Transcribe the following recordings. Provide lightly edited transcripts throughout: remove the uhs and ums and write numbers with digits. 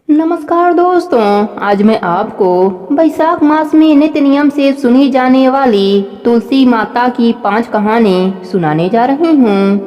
नमस्कार दोस्तों, आज मैं आपको बैसाख मास में नित्य नियम से सुनी जाने वाली तुलसी माता की 5 कहानी सुनाने जा रही हूँ।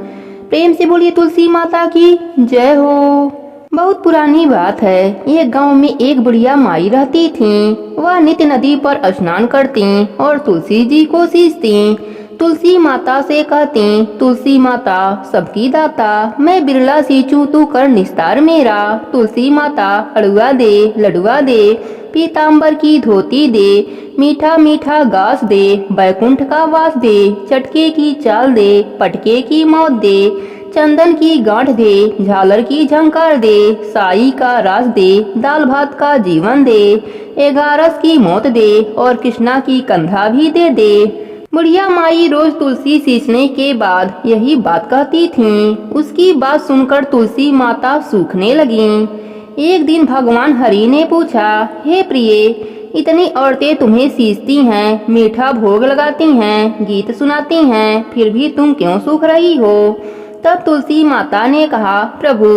प्रेम से बोलिए तुलसी माता की जय हो। बहुत पुरानी बात है। एक गांव में एक बुढ़िया माई रहती थीं। वह नित्य नदी पर स्नान करती और तुलसी जी को सींचती। तुलसी माता से कहती, तुलसी माता सबकी दाता, मैं बिरला सींचूं तू कर निस्तार मेरा। तुलसी माता अड़ुआ दे, लडुआ दे, पीताम्बर की धोती दे, मीठा मीठा घास दे, बैकुंठ का वास दे, चटके की चाल दे, पटके की मौत दे, चंदन की गांठ दे, झालर की झंकार दे, साई का रास दे, दाल भात का जीवन दे, 11 की मौत दे और कृष्णा की कंधा भी दे दे। बुढ़िया माई रोज तुलसी सींचने के बाद यही बात कहती थीं। उसकी बात सुनकर तुलसी माता सूखने लगीं। एक दिन भगवान हरि ने पूछा, हे प्रिय, इतनी औरतें तुम्हें सींचती हैं, मीठा भोग लगाती हैं, गीत सुनाती हैं, फिर भी तुम क्यों सूख रही हो? तब तुलसी माता ने कहा, प्रभु,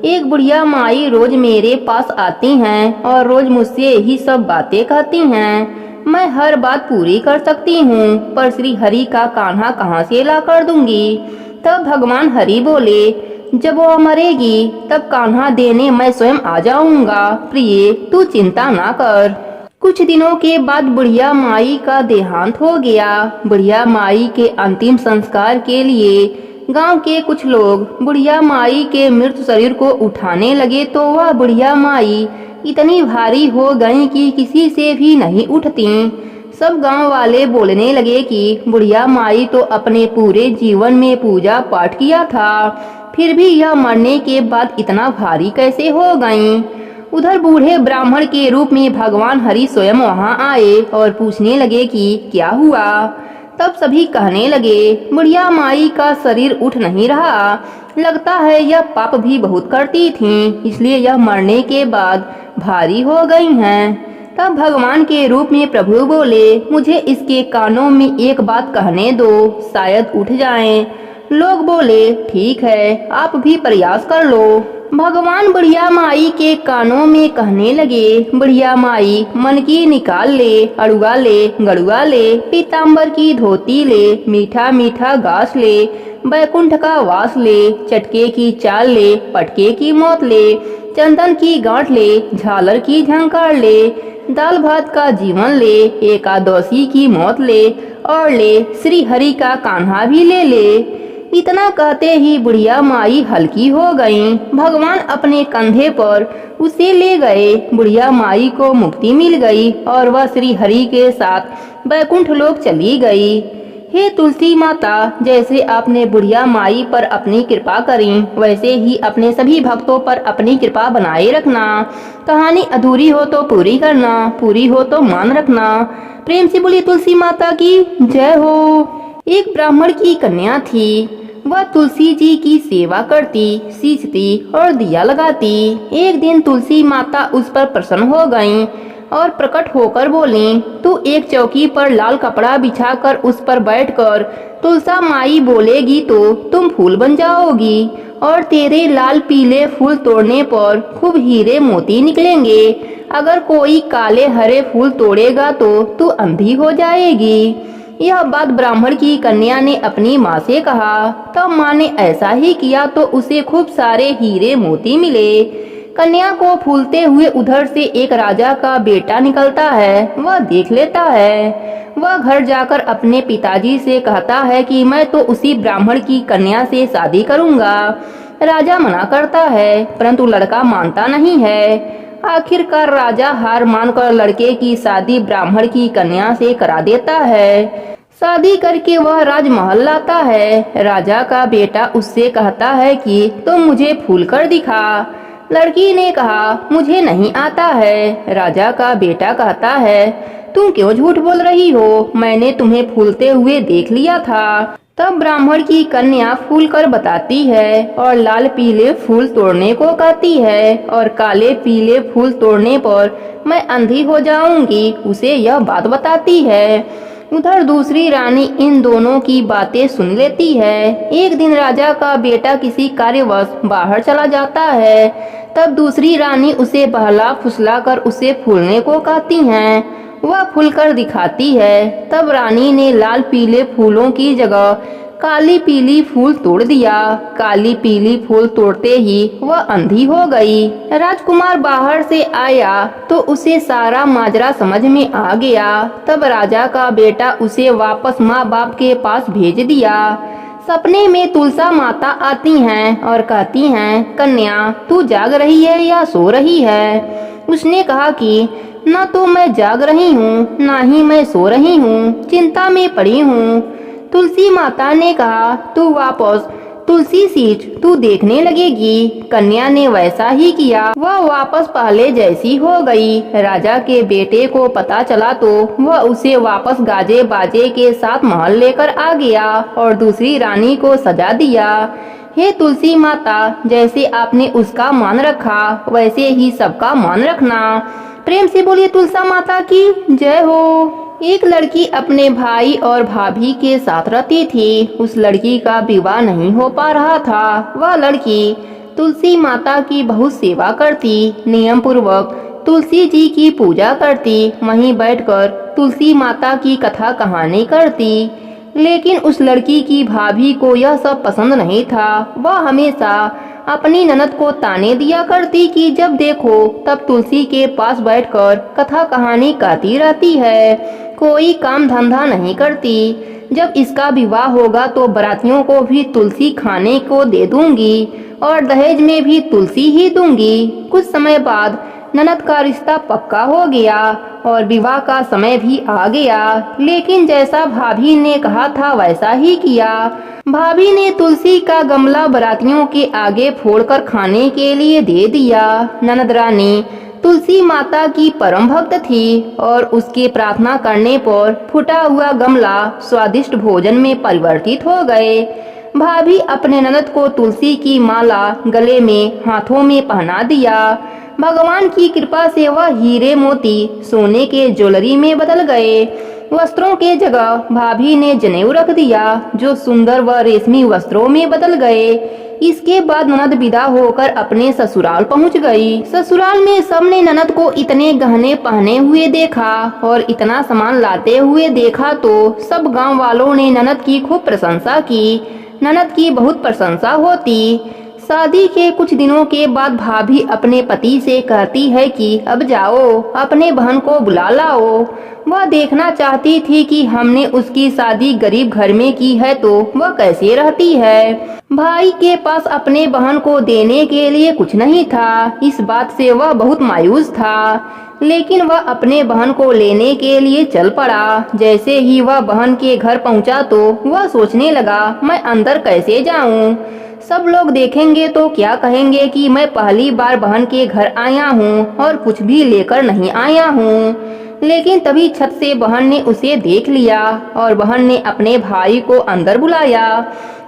एक बुढ़िया माई रोज मेरे पास आती हैं और रोज मुझसे यही सब बातें कहती हैं। मैं हर बात पूरी कर सकती हूँ, पर श्री हरि का कान्हा कहाँ से ला कर दूंगी? तब भगवान हरि बोले, जब वो मरेगी तब कान्हा देने मैं स्वयं आ जाऊंगा। प्रिय, तू चिंता ना कर। कुछ दिनों के बाद बुढ़िया माई का देहांत हो गया। बुढ़िया माई के अंतिम संस्कार के लिए गांव के कुछ लोग बुढ़िया माई के मृत शरीर को उठाने लगे तो वह बुढ़िया माई इतनी भारी हो गई कि किसी से भी नहीं उठती। सब गांव वाले बोलने लगे कि बुढ़िया माई तो अपने पूरे जीवन में पूजा पाठ किया था, फिर भी यह मरने के बाद इतना भारी कैसे हो गई? उधर बूढ़े ब्राह्मण के रूप में भगवान हरि स्वयं वहां आए और पूछने लगे कि क्या हुआ। तब सभी कहने लगे, बुढ़िया माई का शरीर उठ नहीं रहा, लगता है यह पाप भी बहुत करती थीं, इसलिए यह मरने के बाद भारी हो गई हैं। तब भगवान के रूप में प्रभु बोले, मुझे इसके कानों में एक बात कहने दो, शायद उठ जाएं। लोग बोले, ठीक है, आप भी प्रयास कर लो। भगवान बुढ़िया माई के कानों में कहने लगे, बुढ़िया माई, मन की निकाल ले, अड़ुआ ले, गड़ुआ ले, पीताम्बर की धोती ले, मीठा मीठा घास ले, बैकुंठ का वास ले, चटके की चाल ले, पटके की मौत ले, चंदन की गांठ ले, झालर की झंकार ले, दाल भात का जीवन ले, एकादशी की मौत ले और ले श्री हरि का कान्हा भी ले ले। इतना कहते ही बुढ़िया माई हल्की हो गईं। भगवान अपने कंधे पर उसे ले गए। बुढ़िया माई को मुक्ति मिल गई और वह श्री हरि के साथ बैकुंठ लोक चली गई। हे तुलसी माता, जैसे आपने बुढ़िया माई पर अपनी कृपा करी, वैसे ही अपने सभी भक्तों पर अपनी कृपा बनाए रखना। कहानी अधूरी हो तो पूरी करना, पूरी हो तो मान रखना। प्रेम से बोलिए तुलसी माता की जय हो। एक ब्राह्मण की कन्या थी। वह तुलसी जी की सेवा करती, सींचती और दिया लगाती। एक दिन तुलसी माता उस पर प्रसन्न हो गईं और प्रकट होकर बोली, तू एक चौकी पर लाल कपड़ा बिछाकर उस पर बैठकर तुलसा माई बोलेगी तो तुम फूल बन जाओगी और तेरे लाल पीले फूल तोड़ने पर खूब हीरे मोती निकलेंगे। अगर कोई काले हरे फूल तोड़ेगा तो तू अंधी हो जाएगी। यह बात ब्राह्मण की कन्या ने अपनी माँ से कहा। तब माँ ने ऐसा ही किया तो उसे खूब सारे हीरे मोती मिले। कन्या को फूलते हुए उधर से एक राजा का बेटा निकलता है। वह देख लेता है। वह घर जाकर अपने पिताजी से कहता है कि मैं तो उसी ब्राह्मण की कन्या से शादी करूंगा। राजा मना करता है, परंतु लड़का मानता नहीं है। आखिरकार राजा हार मानकर लड़के की शादी ब्राह्मण की कन्या से करा देता है। शादी करके वह राजमहल लाता है। राजा का बेटा उससे कहता है कि तुम मुझे फूल कर दिखा। लड़की ने कहा, मुझे नहीं आता है। राजा का बेटा कहता है, तुम क्यों झूठ बोल रही हो, मैंने तुम्हें फूलते हुए देख लिया था। तब ब्राह्मण की कन्या फूल कर बताती है और लाल पीले फूल तोड़ने को कहती है और काले पीले फूल तोड़ने पर मैं अंधी हो जाऊंगी, उसे यह बात बताती है। उधर दूसरी रानी इन दोनों की बातें सुन लेती है। एक दिन राजा का बेटा किसी कार्यवश बाहर चला जाता है। तब दूसरी रानी उसे बहला फुसला कर उसे फूलने को कहती हैं। वह फूलकर दिखाती है। तब रानी ने लाल पीले फूलों की जगह काली पीली फूल तोड़ दिया। काली पीली फूल तोड़ते ही वह अंधी हो गई। राजकुमार बाहर से आया तो उसे सारा माजरा समझ में आ गया। तब राजा का बेटा उसे वापस माँ बाप के पास भेज दिया। सपने में तुलसा माता आती हैं और कहती हैं, कन्या तू जाग रही है या सो रही है? उसने कहा कि न तो मैं जाग रही हूँ न ही मैं सो रही हूँ, चिंता में पड़ी हूँ। तुलसी माता ने कहा, तू वापस तुलसी सींच, तू देखने लगेगी। कन्या ने वैसा ही किया। वह वापस पहले जैसी हो गई। राजा के बेटे को पता चला तो वह उसे वापस गाजे बाजे के साथ महल लेकर आ गया और दूसरी रानी को सजा दिया। हे तुलसी माता, जैसे आपने उसका मान रखा वैसे ही सबका मान रखना। प्रेम से बोलिए तुलसा माता की जय हो। एक लड़की अपने भाई और भाभी के साथ रहती थी। उस लड़की का विवाह नहीं हो पा रहा था। वह लड़की तुलसी माता की बहुत सेवा करती, नियम पूर्वक तुलसी जी की पूजा करती, वहीं बैठकर तुलसी माता की कथा कहानी करती। लेकिन उस लड़की की भाभी को यह सब पसंद नहीं था। वह हमेशा अपनी ननद को ताने दिया करती कि जब देखो तब तुलसी के पास बैठकर कथा कहानी कहती रहती है, कोई काम धंधा नहीं करती। जब इसका विवाह होगा तो बारातियों को भी तुलसी खाने को दे दूंगी और दहेज में भी तुलसी ही दूंगी। कुछ समय बाद ननद का रिश्ता पक्का हो गया और विवाह का समय भी आ गया। लेकिन जैसा भाभी ने कहा था वैसा ही किया। भाभी ने तुलसी का गमला बारातियों के आगे फोड़कर खाने के लिए दे दिया। ननद रानी तुलसी माता की परम भक्त थी और उसके प्रार्थना करने पर फूटा हुआ गमला स्वादिष्ट भोजन में परिवर्तित हो गए। भाभी अपने ननद को तुलसी की माला गले में हाथों में पहना दिया। भगवान की कृपा से वह हीरे मोती सोने के ज्वेलरी में बदल गए। वस्त्रों के जगह भाभी ने जनेऊ रख दिया जो सुंदर व रेशमी वस्त्रों में बदल गए। इसके बाद ननद विदा होकर अपने ससुराल पहुंच गई। ससुराल में सबने ननद को इतने गहने पहने हुए देखा और इतना सामान लाते हुए देखा तो सब गांव वालों ने ननद की खूब प्रशंसा की। ननद की बहुत प्रशंसा होती। शादी के कुछ दिनों के बाद भाभी अपने पति से कहती है कि अब जाओ अपने बहन को बुला लाओ। वह देखना चाहती थी कि हमने उसकी शादी गरीब घर में की है तो वह कैसे रहती है। भाई के पास अपने बहन को देने के लिए कुछ नहीं था। इस बात से वह बहुत मायूस था। लेकिन वह अपने बहन को लेने के लिए चल पड़ा। जैसे ही वह बहन के घर पहुंचा तो वह सोचने लगा, मैं अंदर कैसे जाऊं? सब लोग देखेंगे तो क्या कहेंगे कि मैं पहली बार बहन के घर आया हूँ और कुछ भी लेकर नहीं आया हूँ। लेकिन तभी छत से बहन ने उसे देख लिया और बहन ने अपने भाई को अंदर बुलाया।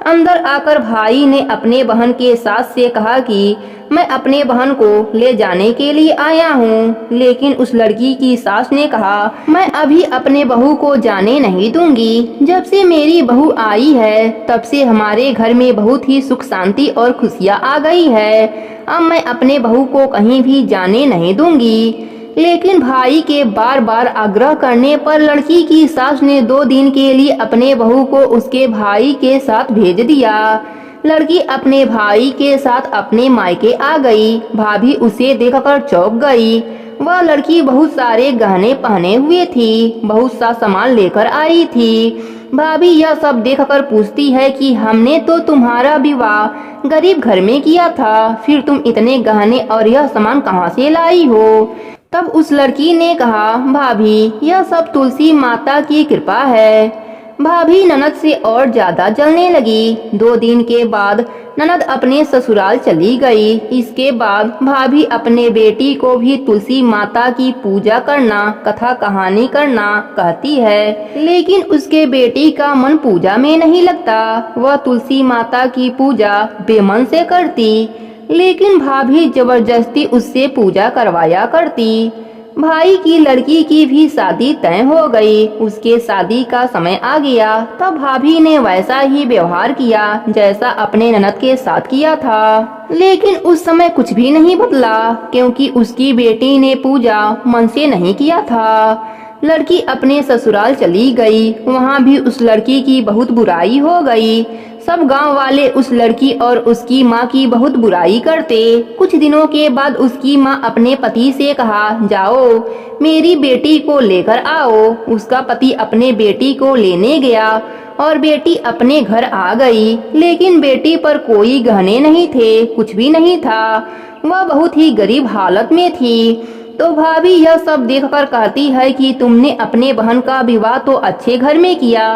अंदर आकर भाई ने अपने बहन के सास से कहा कि मैं अपने बहन को ले जाने के लिए आया हूँ। लेकिन उस लड़की की सास ने कहा, मैं अभी अपने बहू को जाने नहीं दूंगी। जब से मेरी बहू आई है तब से हमारे घर में बहुत ही सुख शांति और खुशियाँ आ गई है। अब मैं अपने बहू को कहीं भी जाने नहीं दूंगी। लेकिन भाई के बार बार आग्रह करने पर लड़की की सास ने 2 दिन के लिए अपने बहू को उसके भाई के साथ भेज दिया। लड़की अपने भाई के साथ अपने मायके आ गई। भाभी उसे देखकर चौंक गई। वह लड़की बहुत सारे गहने पहने हुए थी, बहुत सा सामान लेकर आई थी। भाभी यह सब देखकर पूछती है कि हमने तो तुम्हारा विवाह गरीब घर में किया था, फिर तुम इतने गहने और यह सामान कहाँ से लाई हो? तब उस लड़की ने कहा, भाभी यह सब तुलसी माता की कृपा है। भाभी ननद से और ज्यादा जलने लगी। 2 दिन के बाद ननद अपने ससुराल चली गई। इसके बाद भाभी अपने बेटी को भी तुलसी माता की पूजा करना, कथा कहानी करना कहती है। लेकिन उसके बेटी का मन पूजा में नहीं लगता। वह तुलसी माता की पूजा बेमन से करती। लेकिन भाभी जबरदस्ती उससे पूजा करवाया करती। भाई की लड़की की भी शादी तय हो गई। उसके शादी का समय आ गया तब भाभी ने वैसा ही व्यवहार किया जैसा अपने ननद के साथ किया था। लेकिन उस समय कुछ भी नहीं बदला क्योंकि उसकी बेटी ने पूजा मन से नहीं किया था। लड़की अपने ससुराल चली गई। वहाँ भी उस लड़की की बहुत बुराई हो गई। सब गांव वाले उस लड़की और उसकी माँ की बहुत बुराई करते। कुछ दिनों के बाद उसकी माँ अपने पति से कहा, जाओ मेरी बेटी को लेकर आओ। उसका पति अपने बेटी को लेने गया और बेटी अपने घर आ गई। लेकिन बेटी पर कोई गहने नहीं थे, कुछ भी नहीं था। वह बहुत ही गरीब हालत में थी। तो भाभी यह सब देखकर कहती है कि तुमने अपने बहन का विवाह तो अच्छे घर में किया,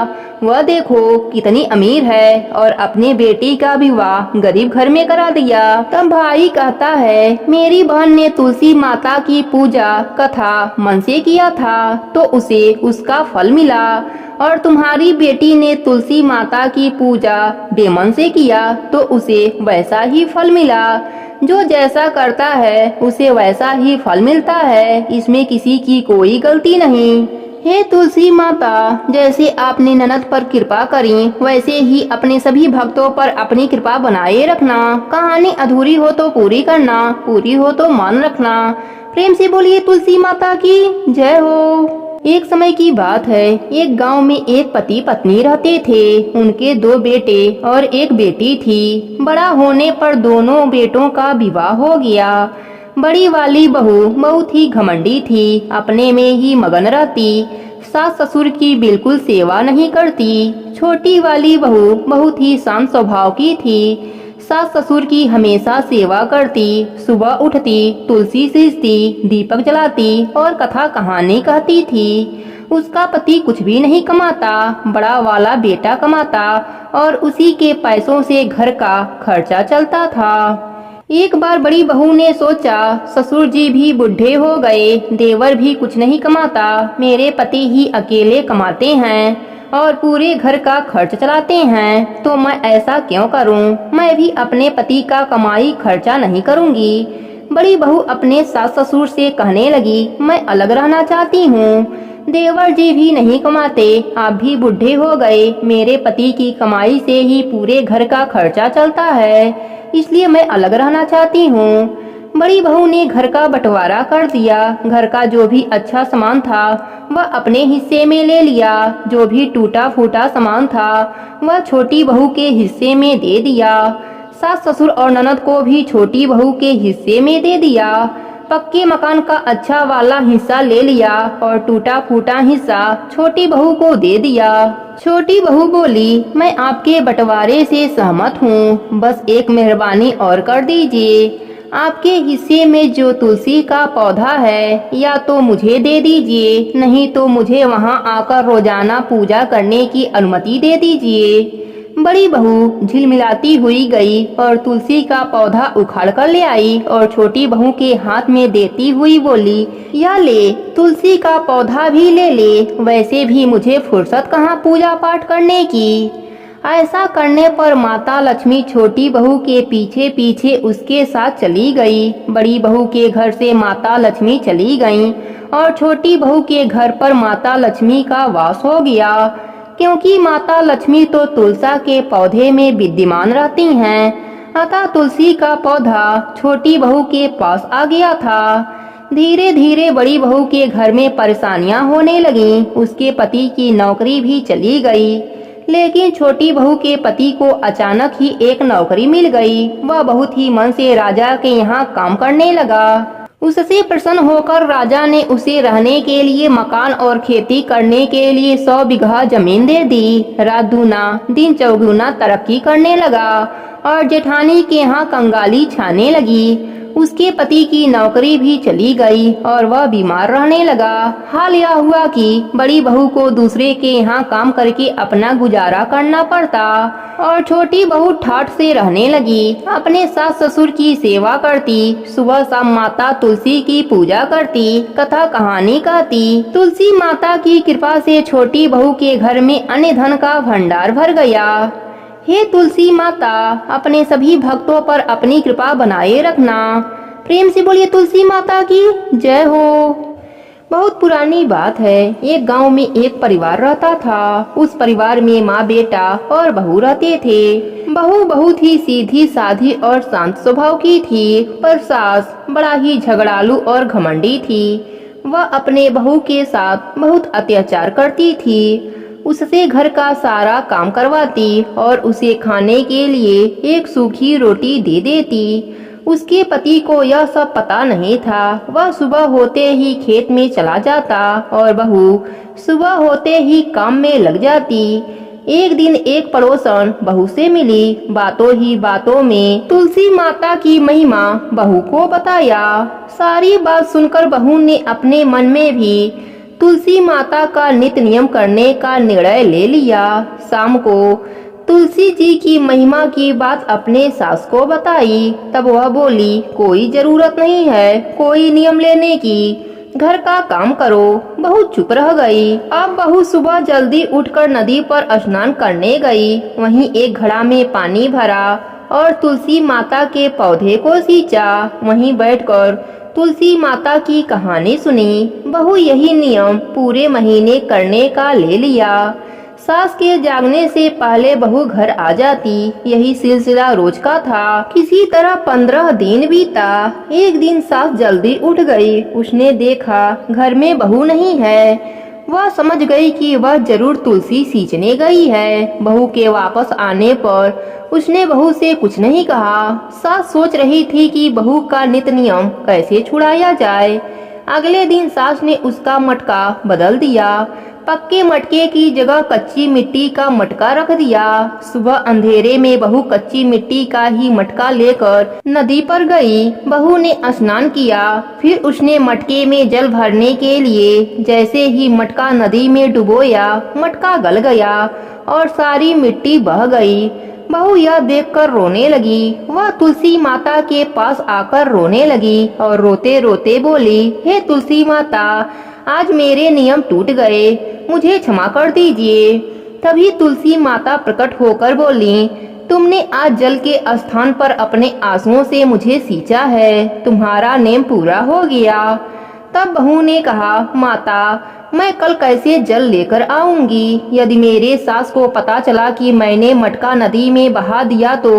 वह देखो कितनी अमीर है, और अपने बेटी का विवाह गरीब घर में करा दिया। तब भाई कहता है, मेरी बहन ने तुलसी माता की पूजा कथा मन से किया था तो उसे उसका फल मिला, और तुम्हारी बेटी ने तुलसी माता की पूजा बेमन से किया तो उसे वैसा ही फल मिला। जो जैसा करता है उसे वैसा ही फल मिलता है, इसमें किसी की कोई गलती नहीं। हे तुलसी माता, जैसे आपने ननद पर कृपा करी वैसे ही अपने सभी भक्तों पर अपनी कृपा बनाए रखना। कहानी अधूरी हो तो पूरी करना, पूरी हो तो मान रखना। प्रेम से बोलिए तुलसी माता की जय हो। एक समय की बात है, एक गांव में एक पति पत्नी रहते थे। उनके 2 बेटे और एक बेटी थी। बड़ा होने पर दोनों बेटों का विवाह हो गया। बड़ी वाली बहू बहुत ही घमंडी थी, अपने में ही मगन रहती, सास ससुर की बिल्कुल सेवा नहीं करती। छोटी वाली बहू बहुत ही शांत स्वभाव की थी, सास ससुर की हमेशा सेवा करती। सुबह उठती, तुलसी सींचती, दीपक जलाती और कथा कहानी कहती थी। उसका पति कुछ भी नहीं कमाता, बड़ा वाला बेटा कमाता और उसी के पैसों से घर का खर्चा चलता था। एक बार बड़ी बहू ने सोचा, ससुर जी भी बूढ़े हो गए, देवर भी कुछ नहीं कमाता, मेरे पति ही अकेले कमाते हैं और पूरे घर का खर्च चलाते हैं, तो मैं ऐसा क्यों करूं? मैं भी अपने पति का कमाई खर्चा नहीं करूंगी। बड़ी बहू अपने सास ससुर से कहने लगी, मैं अलग रहना चाहती हूँ। देवर जी भी नहीं कमाते, आप भी बूढ़े हो गए, मेरे पति की कमाई से ही पूरे घर का खर्चा चलता है, इसलिए मैं अलग रहना चाहती हूँ। बड़ी बहू ने घर का बंटवारा कर दिया। घर का जो भी अच्छा सामान था वह अपने हिस्से में ले लिया, जो भी टूटा फूटा सामान था वह छोटी बहू के हिस्से में दे दिया। सास ससुर और ननद को भी छोटी बहू के हिस्से में दे दिया। पक्के मकान का अच्छा वाला हिस्सा ले लिया और टूटा फूटा हिस्सा छोटी बहू को दे दिया। छोटी बहू बोली, मैं आपके बंटवारे से सहमत हूँ, बस एक मेहरबानी और कर दीजिए। आपके हिस्से में जो तुलसी का पौधा है या तो मुझे दे दीजिए, नहीं तो मुझे वहाँ आकर रोजाना पूजा करने की अनुमति दे दीजिए। बड़ी बहू झिलमिलाती हुई गई और तुलसी का पौधा उखाड़ कर ले आई और छोटी बहू के हाथ में देती हुई बोली, या ले, तुलसी का पौधा भी ले ले, वैसे भी मुझे फुर्सत कहाँ पूजा पाठ करने की। ऐसा करने पर माता लक्ष्मी छोटी बहू के पीछे पीछे उसके साथ चली गई। बड़ी बहू के घर से माता लक्ष्मी चली गईं और छोटी बहू के घर पर माता लक्ष्मी का वास हो गया, क्योंकि माता लक्ष्मी तो तुलसा के पौधे में विद्यमान रहती हैं। अतः तुलसी का पौधा छोटी बहू के पास आ गया था। धीरे धीरे बड़ी बहू के घर में परेशानियां होने लगीं। उसके पति की नौकरी भी चली गई, लेकिन छोटी बहू के पति को अचानक ही एक नौकरी मिल गई। वह बहुत ही मन से राजा के यहाँ काम करने लगा। उससे प्रसन्न होकर राजा ने उसे रहने के लिए मकान और खेती करने के लिए 100 बीघा जमीन दे दी। रात दूना दिन चौगुना तरक्की करने लगा और जेठानी के यहाँ कंगाली छाने लगी। उसके पति की नौकरी भी चली गई और वह बीमार रहने लगा। हाल यह हुआ कि बड़ी बहू को दूसरे के यहाँ काम करके अपना गुजारा करना पड़ता और छोटी बहू ठाठ से रहने लगी। अपने सास ससुर की सेवा करती, सुबह शाम माता तुलसी की पूजा करती, कथा कहानी कहती। तुलसी माता की कृपा से छोटी बहू के घर में अन्न धन का भंडार भर गया। हे तुलसी माता, अपने सभी भक्तों पर अपनी कृपा बनाए रखना। प्रेम से बोलिए तुलसी माता की जय हो। बहुत पुरानी बात है। एक गांव में एक परिवार रहता था। उस परिवार में माँ, बेटा और बहू रहते थे। बहू बहुत ही सीधी साधी और शांत स्वभाव की थी, पर सास बड़ा ही झगड़ालू और घमंडी थी। वह अपने बहू के साथ बहुत अत्याचार करती थी। उससे घर का सारा काम करवाती और उसे खाने के लिए एक सूखी रोटी दे देती। उसके पति को यह सब पता नहीं था। वह सुबह होते ही खेत में चला जाता और बहू सुबह होते ही काम में लग जाती। एक दिन एक पड़ोसन बहू से मिली। बातों ही बातों में तुलसी माता की महिमा बहू को बताया। सारी बात सुनकर बहू ने अपने मन में भी तुलसी माता का नित्य नियम करने का निर्णय ले लिया। शाम को तुलसी जी की महिमा की बात अपने सास को बताई। तब वह बोली, कोई जरूरत नहीं है कोई नियम लेने की, घर का काम करो। बहू चुप रह गई। अब बहू सुबह जल्दी उठकर नदी पर स्नान करने गई। वहीं एक घड़ा में पानी भरा और तुलसी माता के पौधे को सींचा। वहीं बैठकर तुलसी माता की कहानी सुनी। बहू यही नियम पूरे महीने करने का ले लिया। सास के जागने से पहले बहू घर आ जाती। यही सिलसिला रोज का था। किसी तरह 15 दिन बीता। एक दिन सास जल्दी उठ गई। उसने देखा घर में बहू नहीं है। वह समझ गई कि वह जरूर तुलसी सींचने गई है। बहू के वापस आने पर उसने बहू से कुछ नहीं कहा। सास सोच रही थी कि बहू का नित्य नियम कैसे छुड़ाया जाए। अगले दिन सास ने उसका मटका बदल दिया। पक्के मटके की जगह कच्ची मिट्टी का मटका रख दिया। सुबह अंधेरे में बहू कच्ची मिट्टी का ही मटका लेकर नदी पर गई। बहू ने स्नान किया। फिर उसने मटके में जल भरने के लिए जैसे ही मटका नदी में डुबोया, मटका गल गया और सारी मिट्टी बह गई। बहू यह देखकर रोने लगी। वह तुलसी माता के पास आकर रोने लगी और रोते रोते बोली, हे तुलसी माता, आज मेरे नियम टूट गए, मुझे क्षमा कर दीजिए। तभी तुलसी माता प्रकट होकर बोली, तुमने आज जल के स्थान पर अपने आंसुओं से मुझे सींचा है, तुम्हारा नेम पूरा हो गया। तब बहू ने कहा, माता, मैं कल कैसे जल लेकर आऊंगी? यदि मेरे सास को पता चला कि मैंने मटका नदी में बहा दिया तो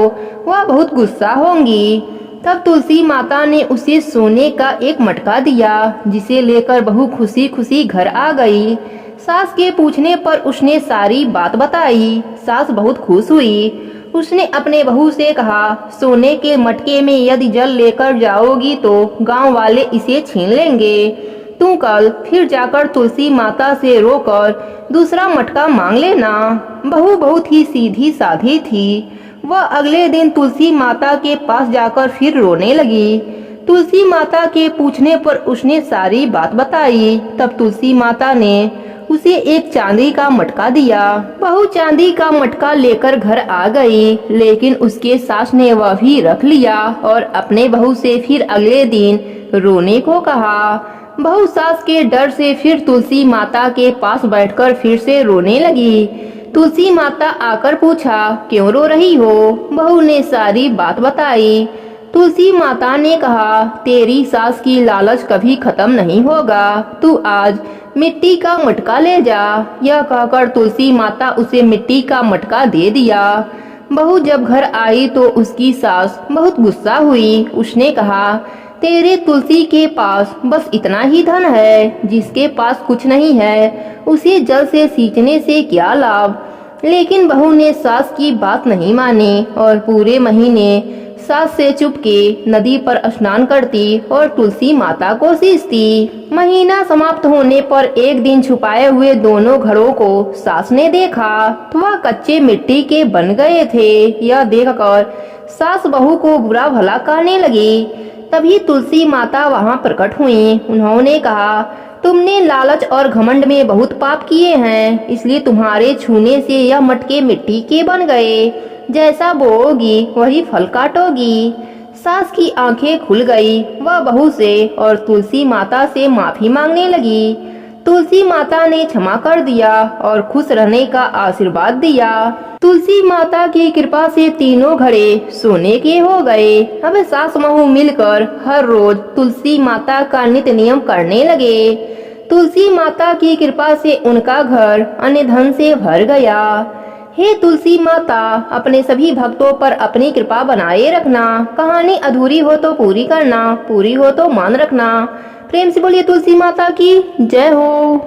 वह बहुत गुस्सा होंगी। तब तुलसी माता ने उसे सोने का एक मटका दिया, जिसे लेकर बहू खुशी खुशी घर आ गई। सास के पूछने पर उसने सारी बात बताई। सास बहुत खुश हुई। उसने अपने बहू से कहा, सोने के मटके में यदि जल लेकर जाओगी तो गांव वाले इसे छीन लेंगे। तू कल फिर जाकर तुलसी माता से रोकर दूसरा मटका मांग लेना। बहू बहुत ही सीधी साधी थी। वह अगले दिन तुलसी माता के पास जाकर फिर रोने लगी। तुलसी माता के पूछने पर उसने सारी बात बताई। तब तुलसी माता ने उसे एक चांदी का मटका दिया। बहू चांदी का मटका लेकर घर आ गई, लेकिन उसके सास ने वह भी रख लिया और अपने बहू से फिर अगले दिन रोने को कहा। बहू सास के डर से फिर तुलसी माता के पास बैठकर फिर से रोने लगी। तुलसी माता आकर पूछा, क्यों रो रही हो? बहू ने सारी बात बताई। तुलसी माता ने कहा, तेरी सास की लालच कभी खत्म नहीं होगा, तू आज मिट्टी का मटका ले जा। यह कहकर तुलसी माता उसे मिट्टी का मटका दे दिया। बहू जब घर आई तो उसकी सास बहुत गुस्सा हुई। उसने कहा, तेरे तुलसी के पास बस इतना ही धन है, जिसके पास कुछ नहीं है उसे जल से सींचने से क्या लाभ। लेकिन बहू ने सास की बात नहीं मानी और पूरे महीने सास से चुपके नदी पर स्नान करती और तुलसी माता को सींचती। महीना समाप्त होने पर एक दिन छुपाए हुए दोनों घड़ों को सास ने देखा तो वह कच्चे मिट्टी के बन गए थे। यह देखकर सास बहू को बुरा भला कहने लगी। तभी तुलसी माता वहां प्रकट हुई। उन्होंने कहा, तुमने लालच और घमंड में बहुत पाप किए हैं, इसलिए तुम्हारे छूने से यह मटके मिट्टी के बन गए। जैसा बोओगी वही फल काटोगी। सास की आंखें खुल गई। वह बहू से और तुलसी माता से माफी मांगने लगी। तुलसी माता ने क्षमा कर दिया और खुश रहने का आशीर्वाद दिया। तुलसी माता की कृपा से तीनों घड़े सोने के हो गए। अब सास बहू मिलकर हर रोज तुलसी माता का नित्य नियम करने लगे। तुलसी माता की कृपा से उनका घर अन्य धन से भर गया। हे तुलसी माता, अपने सभी भक्तों पर अपनी कृपा बनाए रखना। कहानी अधूरी हो तो पूरी करना, पूरी हो तो मान रखना। प्रेम से बोलिए तुलसी माता की जय हो।